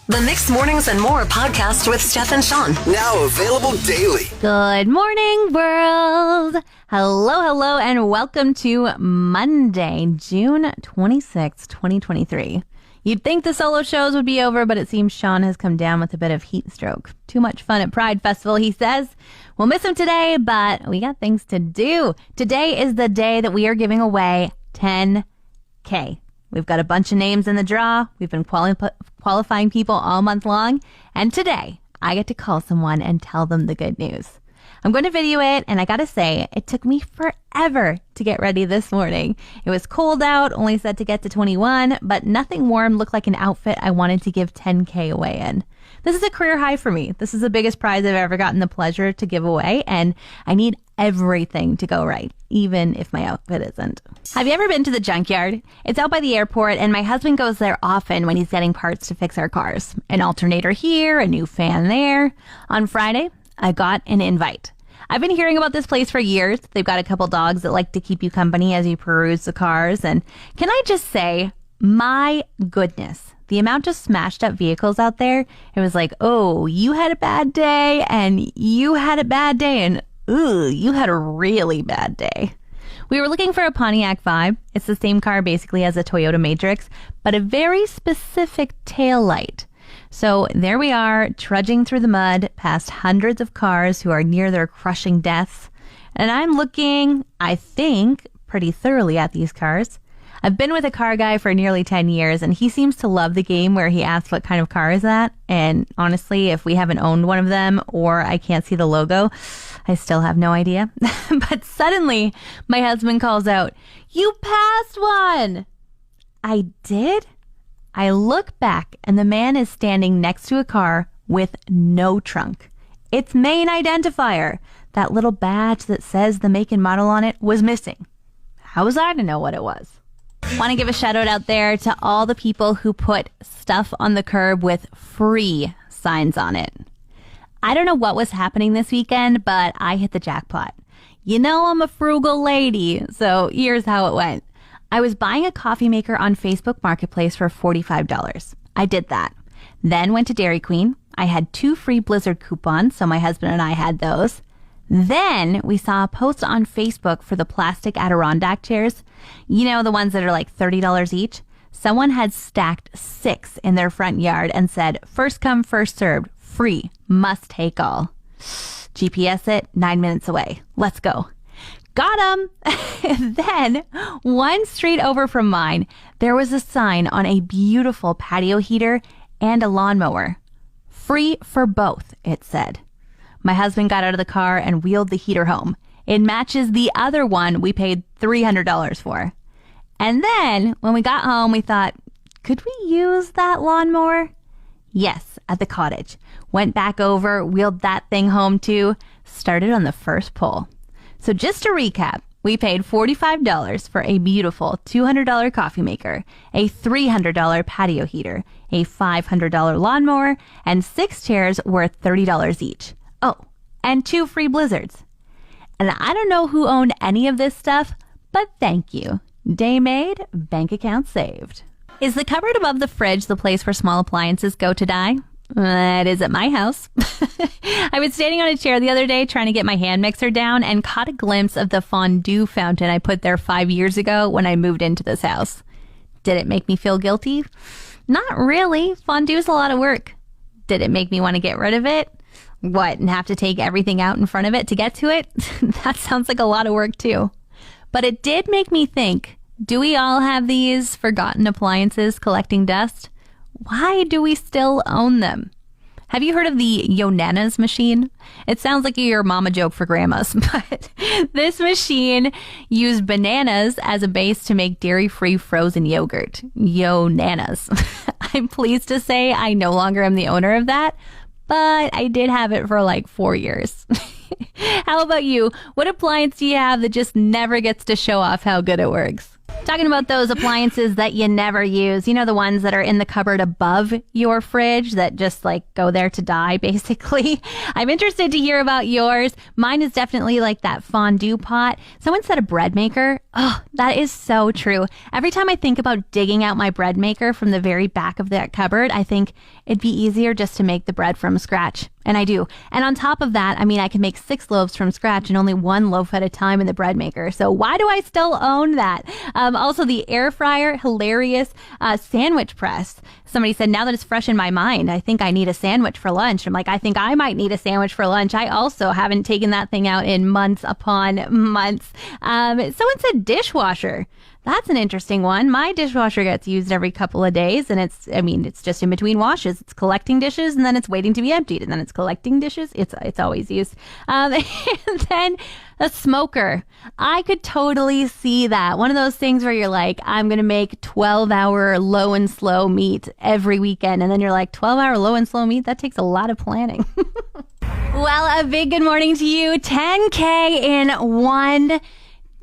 The Mixed Mornings and More podcast with Steph and Sean. Now available daily. Good morning, world. Hello, and welcome to Monday, June 26th, 2023. You'd think the solo shows would be over, but it seems Sean has come down with a bit of heat stroke. Too much fun at Pride Festival, he says. We'll miss him today, but we got things to do. Today is the day that we are giving away $10K. We've got a bunch of names in the draw. We've been qualifying people all month long. And today, I get to call someone and tell them the good news. I'm going to video it, and I gotta say, it took me forever to get ready this morning. It was cold out, only set to get to 21, but nothing warm looked like an outfit I wanted to give $10K away in. This is a career high for me. This is the biggest prize I've ever gotten the pleasure to give away, and I need everything to go right, even if my outfit isn't. Have you ever been to the junkyard? It's out by the airport, and my husband goes there often when he's getting parts to fix our cars. An alternator here, a new fan there. On Friday, I got an invite. I've been hearing about this place for years. They've got a couple dogs that like to keep you company as you peruse the cars. And can I just say, my goodness, the amount of smashed up vehicles out there, it was like, oh, you had a bad day and you had a bad day and ooh, you had a really bad day. We were looking for a Pontiac Vibe. It's the same car basically as a Toyota Matrix, but a very specific tail light. So there we are, trudging through the mud past hundreds of cars who are near their crushing deaths. And I'm looking, I think, pretty thoroughly at these cars. I've been with a car guy for nearly 10 years, and he seems to love the game where he asks what kind of car is that. And honestly, if we haven't owned one of them or I can't see the logo, I still have no idea. But suddenly, my husband calls out, "You passed one!" I did? I look back, and the man is standing next to a car with no trunk. Its main identifier, that little badge that says the make and model on it, was missing. How was I to know what it was? Want to give a shout out there to all the people who put stuff on the curb with free signs on it. I don't know what was happening this weekend, but I hit the jackpot. You know I'm a frugal lady, so here's how it went. I was buying a coffee maker on Facebook Marketplace for $45. I did that. Then went to Dairy Queen. I had 2 free Blizzard coupons, so my husband and I had those. Then we saw a post on Facebook for the plastic Adirondack chairs. You know, the ones that are like $30 each. Someone had stacked 6 in their front yard and said, first come, first served, free, must take all. GPS it, 9 minutes away. Let's go. Got 'em! Then, one street over from mine, there was a sign on a beautiful patio heater and a lawnmower. Free for both, it said. My husband got out of the car and wheeled the heater home. It matches the other one we paid $300 for. And then, when we got home, we thought, could we use that lawnmower? Yes, at the cottage. Went back over, wheeled that thing home too, started on the first pull. So just to recap, we paid $45 for a beautiful $200 coffee maker, a $300 patio heater, a $500 lawnmower, and 6 chairs worth $30 each. Oh, and 2 free Blizzards. And I don't know who owned any of this stuff, but thank you. Day made, bank account saved. Is the cupboard above the fridge the place where small appliances go to die? It is at my house. I was standing on a chair the other day trying to get my hand mixer down and caught a glimpse of the fondue fountain I put there 5 years ago when I moved into this house. Did it make me feel guilty? Not really. Fondue is a lot of work. Did it make me want to get rid of it? What, and have to take everything out in front of it to get to it? That sounds like a lot of work too. But it did make me think, do we all have these forgotten appliances collecting dust? Why do we still own them? Have you heard of the Yonanas machine? It sounds like your mama joke for grandmas, but this machine used bananas as a base to make dairy-free frozen yogurt. Yonanas. I'm pleased to say I no longer am the owner of that, but I did have it for like 4 years. How about you? What appliance do you have that just never gets to show off how good it works? Talking about those appliances that you never use, you know, the ones that are in the cupboard above your fridge that just like go there to die, basically. I'm interested to hear about yours. Mine is definitely like that fondue pot. Someone said a bread maker. Oh, that is so true. Every time I think about digging out my bread maker from the very back of that cupboard, I think it'd be easier just to make the bread from scratch. And I do. And on top of that, I mean, I can make 6 loaves from scratch and only 1 loaf at a time in the bread maker. So why do I still own that? Also, the air fryer, hilarious. Sandwich press. Somebody said, now that it's fresh in my mind, I think I need a sandwich for lunch. I'm like, I think I might need a sandwich for lunch. I also haven't taken that thing out in months upon months. Someone said dishwasher. That's an interesting one. My dishwasher gets used every couple of days, and it's just in between washes. It's collecting dishes, and then it's waiting to be emptied, and then it's collecting dishes. It's always used. And then a smoker. I could totally see that. One of those things where you're like, I'm going to make 12-hour low and slow meat every weekend, and then you're like, 12-hour low and slow meat? That takes a lot of planning. Well, a big good morning to you. 10K in one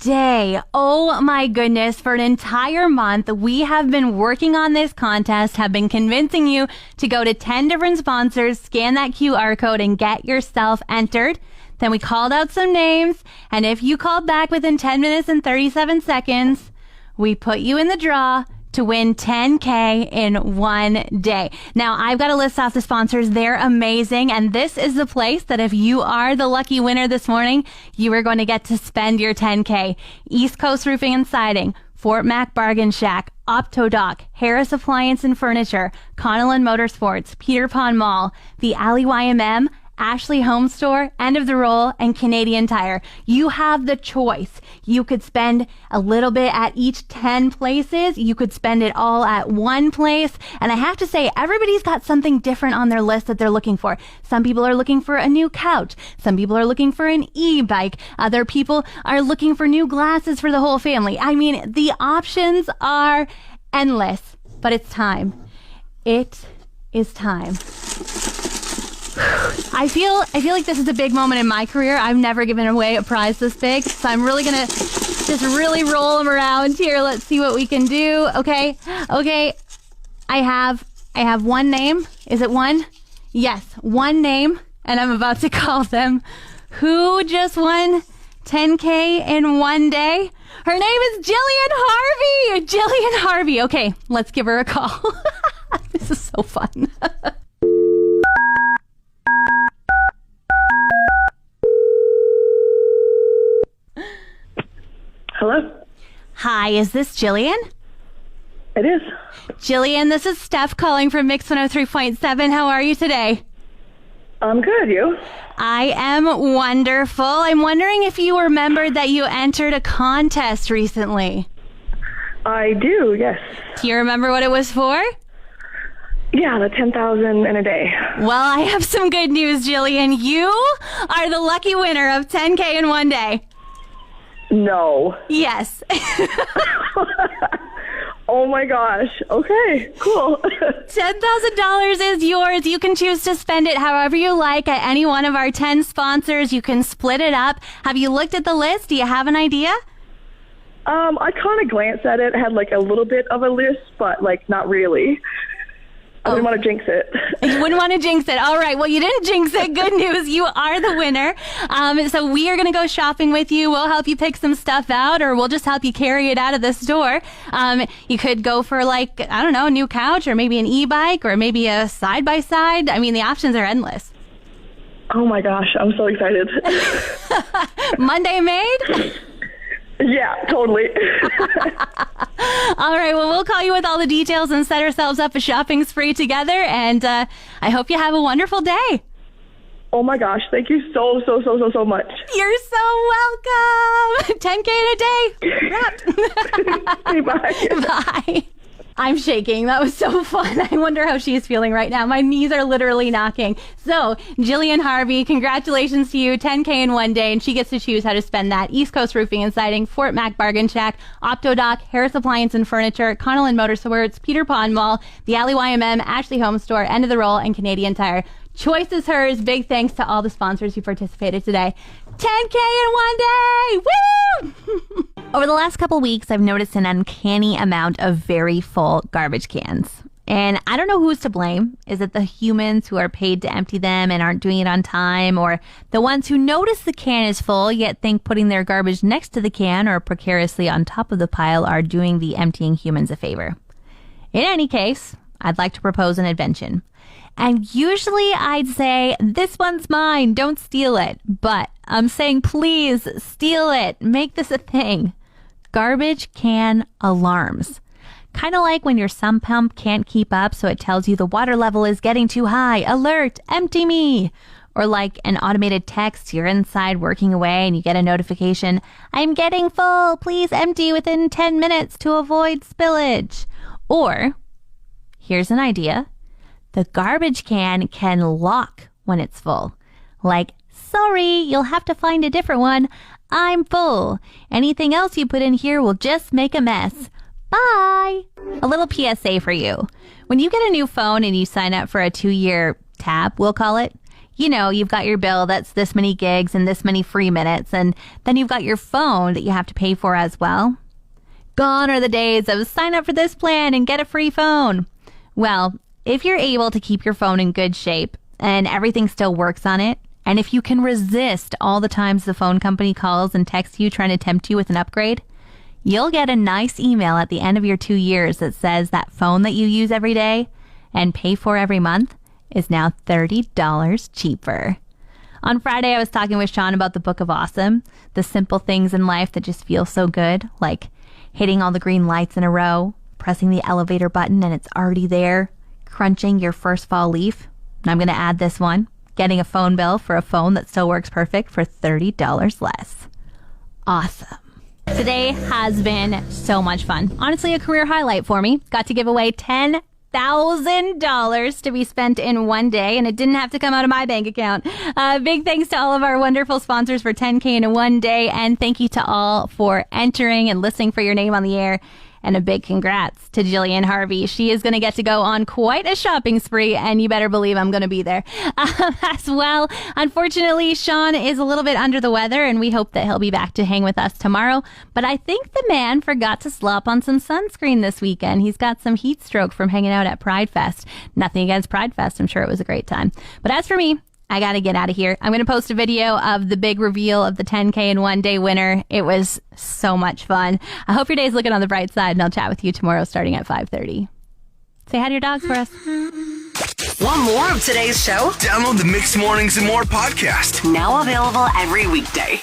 day. Oh my goodness. For an entire month, we have been working on this contest, have been convincing you to go to 10 different sponsors, scan that QR code, and get yourself entered. Then we called out some names, and if you called back within 10 minutes and 37 seconds, we put you in the draw to win 10K in one day. Now, I've got to list off the sponsors. They're amazing. And this is the place that if you are the lucky winner this morning, you are going to get to spend your 10K. East Coast Roofing and Siding, Fort Mac Bargain Shack, Optodoc, Harris Appliance and Furniture, Connellan Motorsports, Peter Pan Mall, the Alley YMM, Ashley Home Store, End of the Roll, and Canadian Tire. You have the choice. You could spend a little bit at each 10 places. You could spend it all at one place. And I have to say, everybody's got something different on their list that they're looking for. Some people are looking for a new couch. Some people are looking for an e-bike. Other people are looking for new glasses for the whole family. I mean, the options are endless, but it's time. It is time. I feel like this is a big moment in my career. I've never given away a prize this big, so I'm really gonna just really roll them around here. Let's see what we can do. Okay. I have one name. Is it one? Yes, one name, and I'm about to call them. Who just won 10K in one day? Her name is Jillian Harvey. Jillian Harvey. Okay, let's give her a call. This is so fun. Hello? Hi, is this Jillian? It is. Jillian, this is Steph calling from Mix 103.7. How are you today? I'm good, you? I am wonderful. I'm wondering if you remembered that you entered a contest recently. I do, yes. Do you remember what it was for? Yeah, the 10,000 in a day. Well, I have some good news, Jillian. You are the lucky winner of 10K in one day. No. Yes. Oh my gosh. Okay, cool. $10,000 is yours. You can choose to spend it however you like at any one of our 10 sponsors. You can split it up. Have you looked at the list? Do you have an idea? I kind of glanced at it, had like a little bit of a list, but like not really. I didn't want to jinx it. You wouldn't want to jinx it. All right. Well, you didn't jinx it. Good news. You are the winner. So we are going to go shopping with you. We'll help you pick some stuff out, or we'll just help you carry it out of the store. You could go for like, I don't know, a new couch, or maybe an e-bike, or maybe a side-by-side. I mean, the options are endless. Oh my gosh. I'm so excited. Monday made? Yeah, totally. All right. Well, we'll call you with all the details and set ourselves up a shopping spree together. And I hope you have a wonderful day. Oh my gosh. Thank you so much. You're so welcome. 10K in a day. Wrapped. Okay, bye. Bye. I'm shaking. That was so fun. I wonder how she's feeling right now. My knees are literally knocking. So, Jillian Harvey, congratulations to you. 10K in one day, and she gets to choose how to spend that. East Coast Roofing and Siding, Fort Mac Bargain Shack, Optodoc, Harris Appliance and Furniture, Connellan Motorsports, Peter Pan Mall, the Alley YMM, Ashley Home Store, End of the Roll, and Canadian Tire. Choice is hers. Big thanks to all the sponsors who participated today. 10K in one day! Woo! Over the last couple weeks, I've noticed an uncanny amount of very full garbage cans. And I don't know who's to blame. Is it the humans who are paid to empty them and aren't doing it on time? Or the ones who notice the can is full, yet think putting their garbage next to the can or precariously on top of the pile are doing the emptying humans a favor? In any case, I'd like to propose an invention. And usually I'd say, this one's mine, don't steal it. But I'm saying, please steal it. Make this a thing. Garbage can alarms. Kind of like when your sump pump can't keep up, so it tells you the water level is getting too high. Alert, empty me. Or like an automated text, you're inside working away and you get a notification, I'm getting full, please empty within 10 minutes to avoid spillage. Or, here's an idea, the garbage can lock when it's full. Like, sorry, you'll have to find a different one. I'm full. Anything else you put in here will just make a mess. Bye! A little PSA for you. When you get a new phone and you sign up for a 2-year tab, we'll call it, you know, you've got your bill that's this many gigs and this many free minutes, and then you've got your phone that you have to pay for as well. Gone are the days of sign up for this plan and get a free phone. Well, if you're able to keep your phone in good shape and everything still works on it, and if you can resist all the times the phone company calls and texts you trying to tempt you with an upgrade, you'll get a nice email at the end of your 2 years that says that phone that you use every day and pay for every month is now $30 cheaper. On Friday, I was talking with Sean about the Book of Awesome, the simple things in life that just feel so good, like hitting all the green lights in a row, pressing the elevator button and it's already there, crunching your first fall leaf. And I'm going to add this one, getting a phone bill for a phone that still works perfect for $30 less. Awesome. Today has been so much fun. Honestly, a career highlight for me. Got to give away $10,000 to be spent in one day, and it didn't have to come out of my bank account. Big thanks to all of our wonderful sponsors for 10K in one day, and thank you to all for entering and listening for your name on the air. And a big congrats to Jillian Harvey. She is going to get to go on quite a shopping spree, and you better believe I'm going to be there as well. Unfortunately, Sean is a little bit under the weather, and we hope that he'll be back to hang with us tomorrow. But I think the man forgot to slop on some sunscreen this weekend. He's got some heat stroke from hanging out at Pride Fest. Nothing against Pride Fest. I'm sure it was a great time. But as for me, I got to get out of here. I'm going to post a video of the big reveal of the 10K in one day winner. It was so much fun. I hope your day's looking on the bright side, and I'll chat with you tomorrow starting at 5:30. Say hi to your dogs for us. Want more of today's show? Download the Mixed Mornings and More podcast. Now available every weekday.